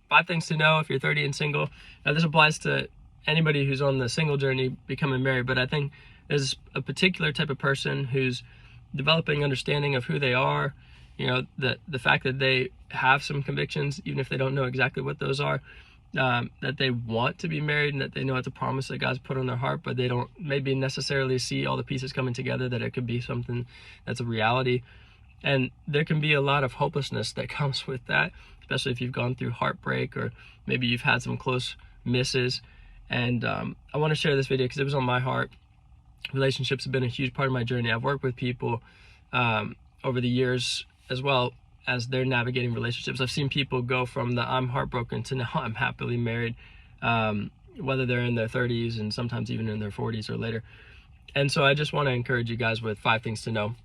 5 things to know if you're 30 and single. Now, this applies to anybody who's on the single journey becoming married, but I think there's a particular type of person who's developing understanding of who they are, the fact that they have some convictions, even if they don't know exactly what those are, that they want to be married, and that they know it's a promise that God's put on their heart, but they don't maybe necessarily see all the pieces coming together, that it could be something that's a reality. And there can be a lot of hopelessness that comes with that, especially if you've gone through heartbreak, or maybe you've had some close misses. And I want to share this video because it was on my heart. Relationships have been a huge part of my journey. I've worked with people over the years, as well as they're navigating relationships. I've seen people go from the I'm heartbroken to now I'm happily married, whether they're in their 30s and sometimes even in their 40s or later. And so I just want to encourage you guys with 5 things to know.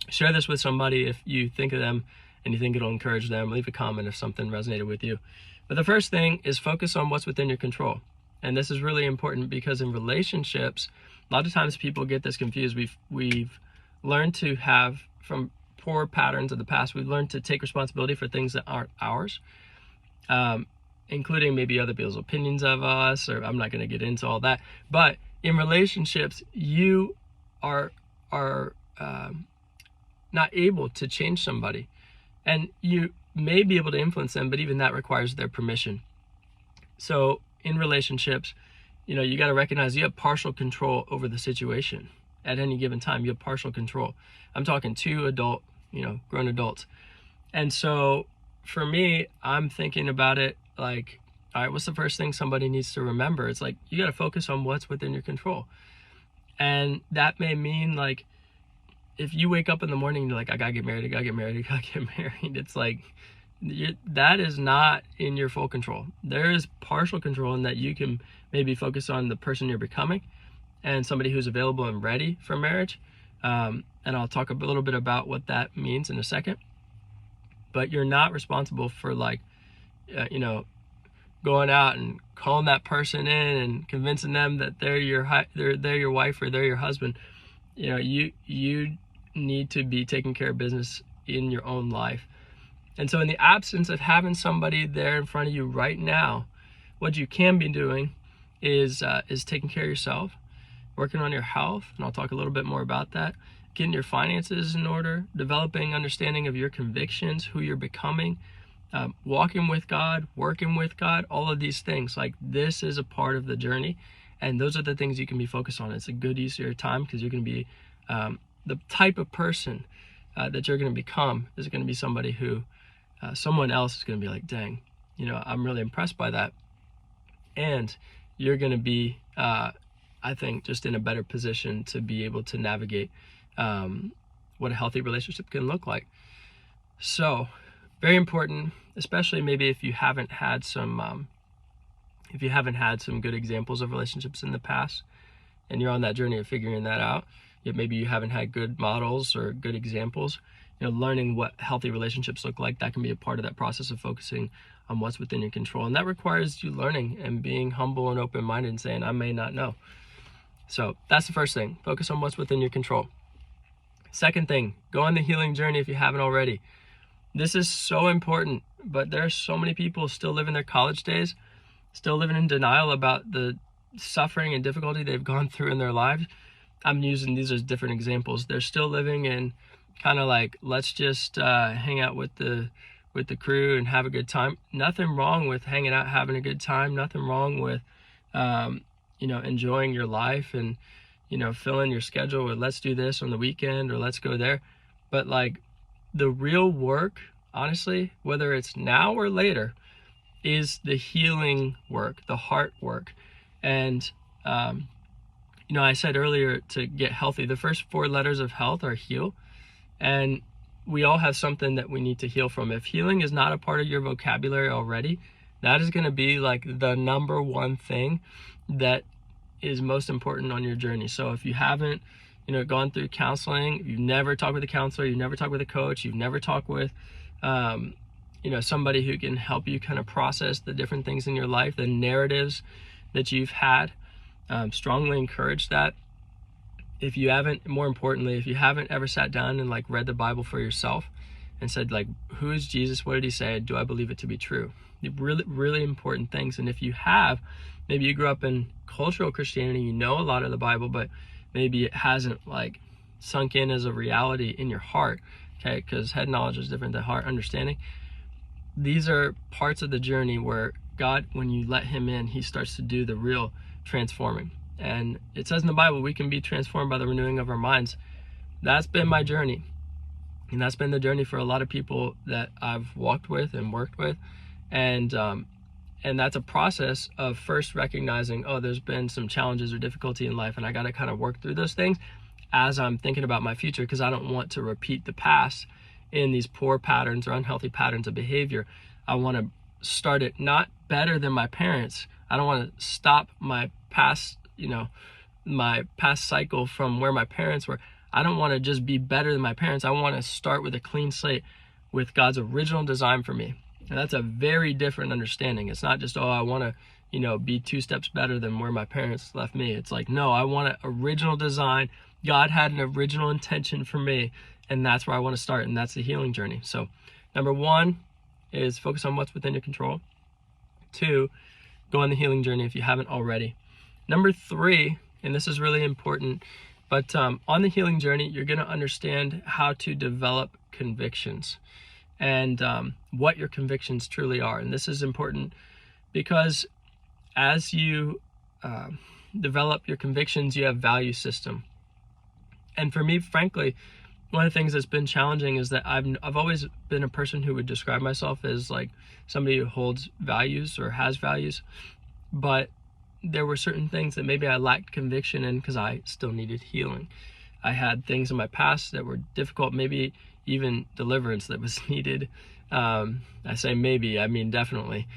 Share this with somebody if you think of them and you think it'll encourage them. Leave a comment if something resonated with you. But the first thing is focus on what's within your control. And this is really important because in relationships, a lot of times people get this confused. We've learned to have, from poor patterns of the past, we've learned to take responsibility for things that aren't ours, including maybe other people's opinions of us, or I'm not going to get into all that. But in relationships, you are not able to change somebody, and you may be able to influence them, but even that requires their permission. So in relationships, you got to recognize you have partial control over the situation at any given time. You have partial control. I'm talking 2 grown adults. And so for me, I'm thinking about it like, all right, what's the first thing somebody needs to remember? It's like, you got to focus on what's within your control. And that may mean, like, if you wake up in the morning and you're like, I gotta get married, it's like, that is not in your full control. There is partial control in that you can maybe focus on the person you're becoming and somebody who's available and ready for marriage. And I'll talk a little bit about what that means in a second. But you're not responsible for going out and calling that person in and convincing them that they're your wife or they're your husband. You need to be taking care of business in your own life. And so in the absence of having somebody there in front of you right now, what you can be doing is taking care of yourself, working on your health, and I'll talk a little bit more about that, getting your finances in order, developing understanding of your convictions, who you're becoming, walking with God, working with God, all of these things. Like, this is a part of the journey, and those are the things you can be focused on. It's a good use of your time, because you're going to be the type of person that you're going to become is going to be somebody who someone else is going to be like, dang, I'm really impressed by that. And you're going to be, I think, just in a better position to be able to navigate what a healthy relationship can look like. So very important, especially maybe if you haven't had some good examples of relationships in the past, and you're on that journey of figuring that out. Maybe you haven't had good models or good examples. Learning what healthy relationships look like, that can be a part of that process of focusing on what's within your control. And that requires you learning and being humble and open-minded and saying, I may not know. So that's the first thing. Focus on what's within your control. Second thing, go on the healing journey if you haven't already. This is so important, but there are so many people still living their college days, still living in denial about the suffering and difficulty they've gone through in their lives. I'm using these as different examples. They're still living in kind of like, let's just hang out with the crew and have a good time. Nothing wrong with hanging out, having a good time. Nothing wrong with enjoying your life and filling your schedule with, let's do this on the weekend or let's go there. But like, the real work, honestly, whether it's now or later, is the healing work, the heart work. And I said earlier, to get healthy, the first 4 letters of health are heal. And we all have something that we need to heal from. If healing is not a part of your vocabulary already, that is going to be like the number one thing that is most important on your journey. So if you haven't, gone through counseling, you've never talked with a counselor, you've never talked with a coach, you've never talked with, somebody who can help you kind of process the different things in your life, the narratives that you've had, strongly encourage that. If you haven't, more importantly, if you haven't ever sat down and read the Bible for yourself and said, who is Jesus? What did he say? Do I believe it to be true? Really, really important things. And if you have, maybe you grew up in cultural Christianity, you know a lot of the Bible, but maybe it hasn't like sunk in as a reality in your heart, okay? Because head knowledge is different than heart understanding. These are parts of the journey where God, when you let him in, he starts to do the real transforming. And it says in the Bible, we can be transformed by the renewing of our minds. That's been my journey. And that's been the journey for a lot of people that I've walked with and worked with. And that's a process of first recognizing, oh, there's been some challenges or difficulty in life, and I got to kind of work through those things as I'm thinking about my future, because I don't want to repeat the past in these poor patterns or unhealthy patterns of behavior. I want to start it not better than my parents. I don't want to stop my past, my past cycle from where my parents were. I don't want to just be better than my parents. I want to start with a clean slate with God's original design for me. And that's a very different understanding. It's not just, oh, I want to, be 2 steps better than where my parents left me. It's like, no, I want an original design. God had an original intention for me, and that's where I want to start, and that's the healing journey. So number 1 is focus on what's within your control. 2, go on the healing journey if you haven't already. Number 3, and this is really important, but on the healing journey, you're going to understand how to develop convictions and what your convictions truly are. And this is important because as you develop your convictions, you have value system. And for me, frankly, one of the things that's been challenging is that I've always been a person who would describe myself as like somebody who holds values or has values, but there were certain things that maybe I lacked conviction in because I still needed healing. I had things in my past that were difficult, maybe even deliverance that was needed. I say maybe, I mean definitely.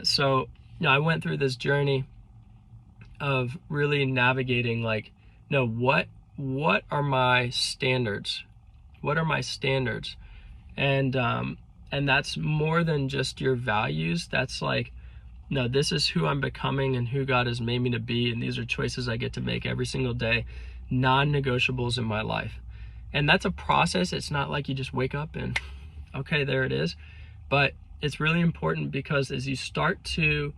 So I went through this journey of really navigating what are my standards? What are my standards? And that's more than just your values. That's like, no, this is who I'm becoming and who God has made me to be. And these are choices I get to make every single day, non-negotiables in my life. And that's a process. It's not like you just wake up and, okay, there it is. But it's really important because as you start to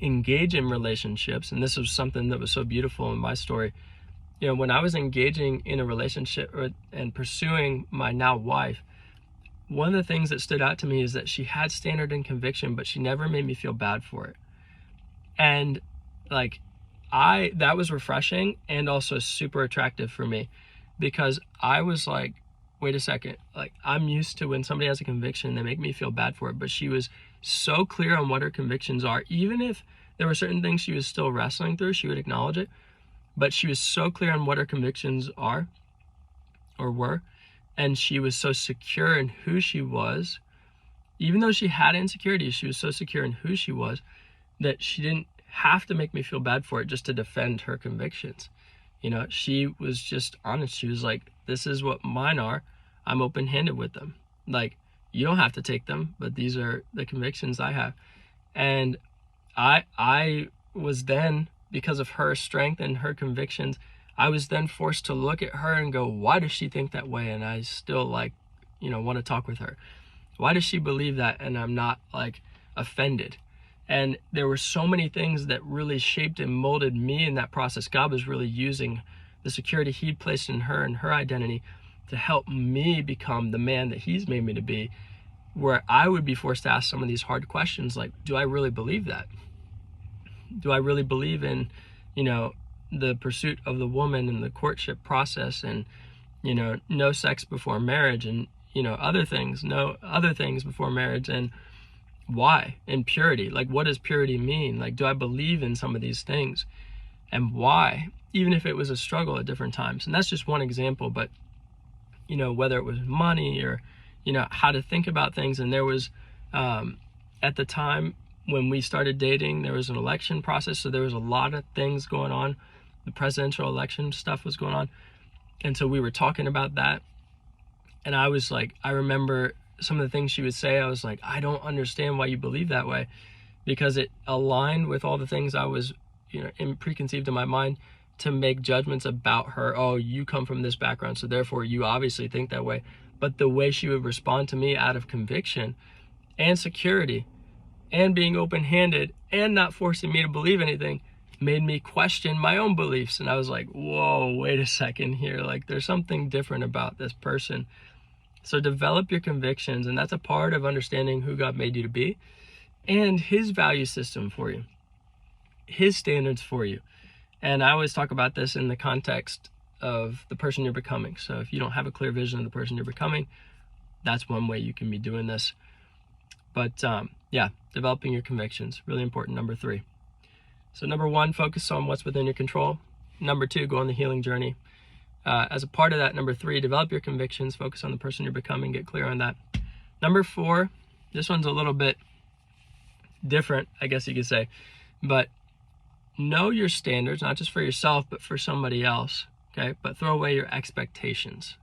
engage in relationships, and this was something that was so beautiful in my story, when I was engaging in a relationship and pursuing my now wife, one of the things that stood out to me is that she had standard and conviction, but she never made me feel bad for it. And that was refreshing and also super attractive for me, because I was like, wait a second, I'm used to when somebody has a conviction, they make me feel bad for it. But she was so clear on what her convictions are. Even if there were certain things she was still wrestling through, she would acknowledge it. But she was so clear on what her convictions are or were. And she was so secure in who she was. Even though she had insecurities, she was so secure in who she was that she didn't have to make me feel bad for it just to defend her convictions. She was just honest. She was like, this is what mine are. I'm open-handed with them. You don't have to take them, but these are the convictions I have. And I was then, because of her strength and her convictions, I was then forced to look at her and go, why does she think that way? And I still want to talk with her. Why does she believe that? And I'm not offended. And there were so many things that really shaped and molded me in that process. God was really using the security He'd placed in her and her identity to help me become the man that He's made me to be, where I would be forced to ask some of these hard questions like, do I really believe that? Do I really believe in, the pursuit of the woman and the courtship process and, no sex before marriage and, other things before marriage, and why? And purity, what does purity mean? Do I believe in some of these things, and why? Even if it was a struggle at different times. And that's just one example, but whether it was money or how to think about things. And there was at the time when we started dating, there was an election process, so there was a lot of things going on. The presidential election stuff was going on, and so we were talking about that. And I was I remember some of the things she would say. I was like, I don't understand why you believe that way, because it aligned with all the things I was preconceived in my mind to make judgments about her. Oh, you come from this background, so therefore you obviously think that way. But the way she would respond to me out of conviction and security and being open-handed and not forcing me to believe anything made me question my own beliefs. And I was like, whoa, wait a second here. Like, there's something different about this person. So develop your convictions, and that's a part of understanding who God made you to be and his value system for you, his standards for you. And I always talk about this in the context of the person you're becoming. So if you don't have a clear vision of the person you're becoming, that's one way you can be doing this. But yeah, developing your convictions, really important. Number 3. So number 1, focus on what's within your control. Number 2, go on the healing journey. As a part of that, number 3, develop your convictions, focus on the person you're becoming, get clear on that. Number 4, this one's a little bit different, I guess you could say, but know your standards, not just for yourself, but for somebody else, okay? But throw away your expectations.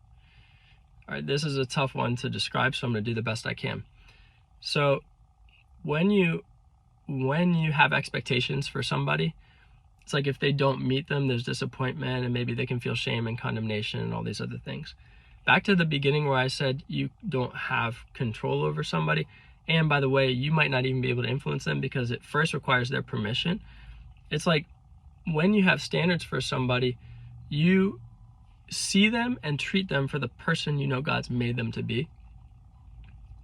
All right, this is a tough one to describe, so I'm gonna do the best I can. So when you have expectations for somebody, it's like if they don't meet them, there's disappointment, and maybe they can feel shame and condemnation and all these other things. Back to the beginning where I said you don't have control over somebody. And by the way, you might not even be able to influence them because it first requires their permission. It's like when you have standards for somebody, you see them and treat them for the person you know God's made them to be.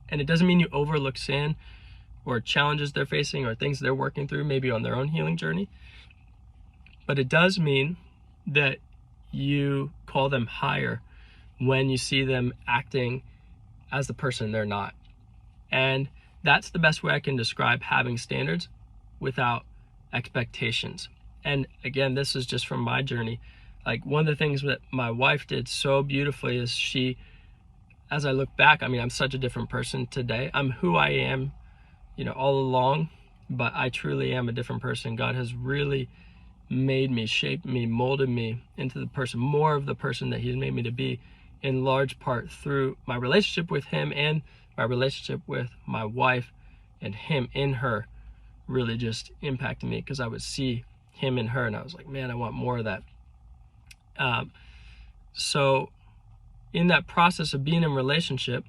And it doesn't mean you overlook sin or challenges they're facing or things they're working through, maybe on their own healing journey. But it does mean that you call them higher when you see them acting as the person they're not. And that's the best way I can describe having standards without expectations. And again, this is just from my journey. Like, one of the things that my wife did so beautifully is she, as I look back, I mean, I'm such a different person today. I'm who I am, all along, but I truly am a different person. God has really made me, shaped me, molded me into the person, more of the person that he's made me to be, in large part through my relationship with him and my relationship with my wife, and him in her really just impacted me because I would see him in her and I was like, man, I want more of that. So in that process of being in relationship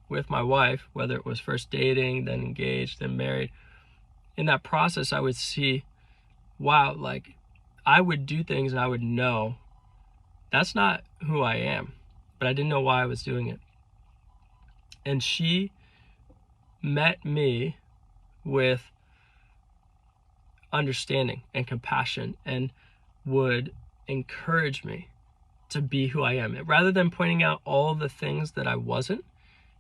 with my wife, whether it was first dating, then engaged, then married, in that process I would see, wow, like I would do things and I would know that's not who I am, but I didn't know why I was doing it. And she met me with understanding and compassion and would encourage me to be who I am. Rather than pointing out all the things that I wasn't,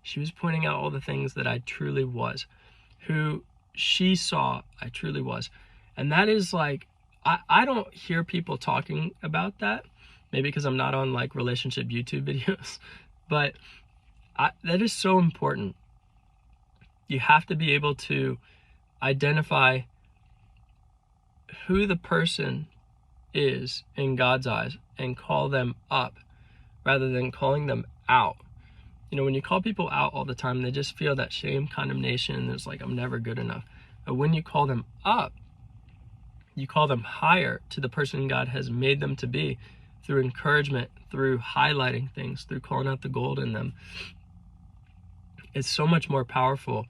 she was pointing out all the things that I truly was, who she saw I truly was. And that is like, I don't hear people talking about that, maybe because I'm not on like relationship YouTube videos, but that is so important. You have to be able to identify who the person is in God's eyes and call them up rather than calling them out. When you call people out all the time, they just feel that shame, condemnation, and it's like, I'm never good enough. But when you call them up, you call them higher to the person God has made them to be through encouragement, through highlighting things, through calling out the gold in them. It's so much more powerful,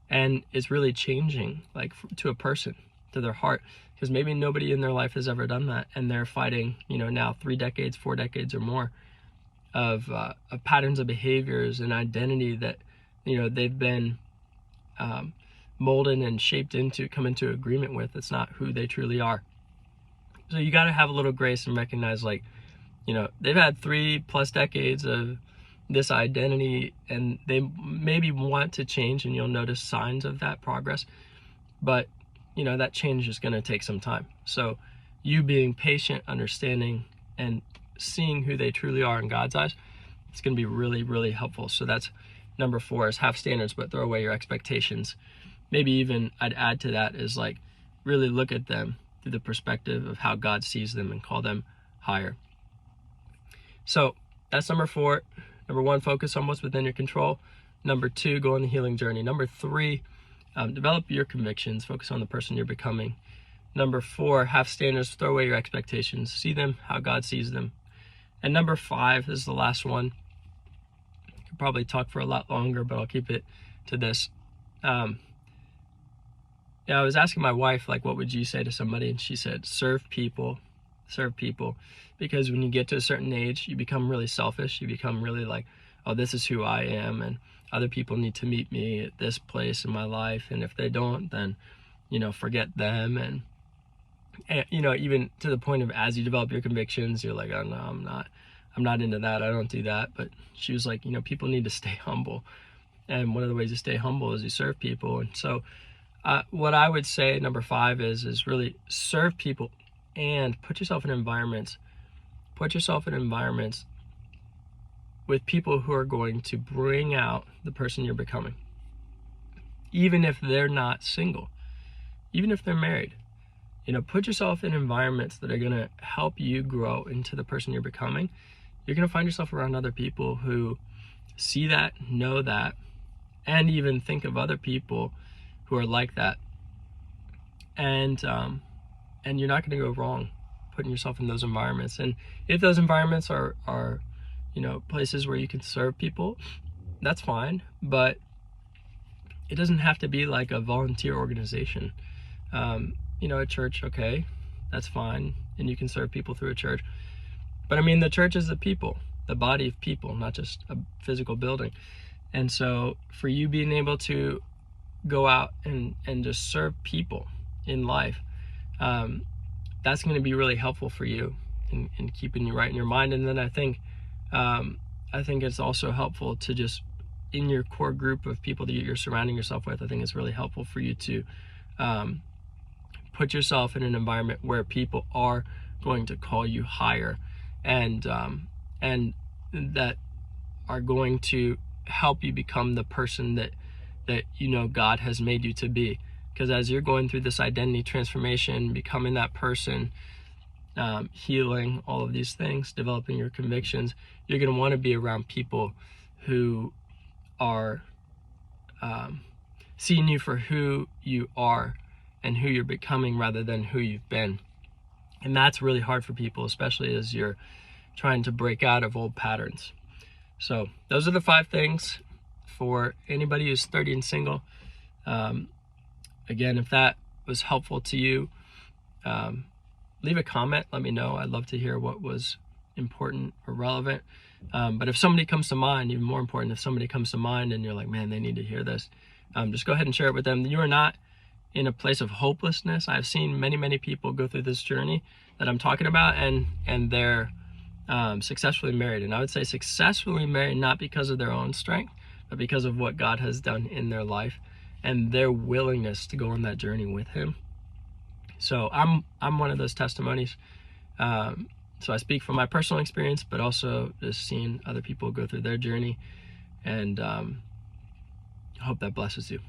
and it's really changing, like, to a person, to their heart, because maybe nobody in their life has ever done that, and they're fighting, now 3 decades, 4 decades or more of patterns of behaviors and identity that, they've been molded and shaped into, come into agreement with. It's not who they truly are. So you got to have a little grace and recognize, like, they've had 3+ decades of this identity, and they maybe want to change, and you'll notice signs of that progress, but that change is going to take some time. So you being patient, understanding, and seeing who they truly are in God's eyes, it's going to be really, really helpful. So that's number 4, is have standards, but throw away your expectations. Maybe even I'd add to that is, like, really look at them through the perspective of how God sees them and call them higher. So that's number 4. Number 1, focus on what's within your control. Number 2, go on the healing journey. Number 3, develop your convictions, focus on the person you're becoming. Number 4, have standards, throw away your expectations, see them how God sees them. And number 5 is the last one. I could probably talk for a lot longer, but I'll keep it to this. Yeah, I was asking my wife, like, what would you say to somebody? And she said, serve people, because when you get to a certain age, you become really selfish. You become really like, oh, this is who I am, and other people need to meet me at this place in my life, and if they don't, then, forget them. And even to the point of, as you develop your convictions, you're like, oh no, I'm not into that. I don't do that. But she was like, people need to stay humble, and one of the ways to stay humble is you serve people. And so what I would say, number 5, is really serve people and put yourself in environments with people who are going to bring out the person you're becoming. Even if they're not single, even if they're married, put yourself in environments that are going to help you grow into the person you're becoming. You're going to find yourself around other people who see that, know that, and even think of other people who are like that. And you're not going to go wrong putting yourself in those environments. And if those environments are places where you can serve people, that's fine. But it doesn't have to be like a volunteer organization. A church, okay, that's fine, and you can serve people through a church. But I mean, the church is the people, the body of people, not just a physical building. And so for you being able to go out and just serve people in life, that's going to be really helpful for you in keeping you right in your mind. And then I think it's also helpful to just, in your core group of people that you're surrounding yourself with, I think it's really helpful for you to put yourself in an environment where people are going to call you higher, and that are going to help you become the person that God has made you to be. Because as you're going through this identity transformation, becoming that person, healing, all of these things, developing your convictions, you're going to want to be around people who are seeing you for who you are and who you're becoming rather than who you've been. And that's really hard for people, especially as you're trying to break out of old patterns. So those are the 5 things for anybody who's 30 and single. Again, if that was helpful to you, leave a comment. Let me know. I'd love to hear what was important or relevant. But if somebody comes to mind, even more important, if somebody comes to mind and you're like, man, they need to hear this, just go ahead and share it with them. You are not in a place of hopelessness. I've seen many, many people go through this journey that I'm talking about, and they're successfully married. And I would say successfully married not because of their own strength, but because of what God has done in their life and their willingness to go on that journey with Him. So I'm one of those testimonies. So I speak from my personal experience, but also just seeing other people go through their journey, and I hope that blesses you.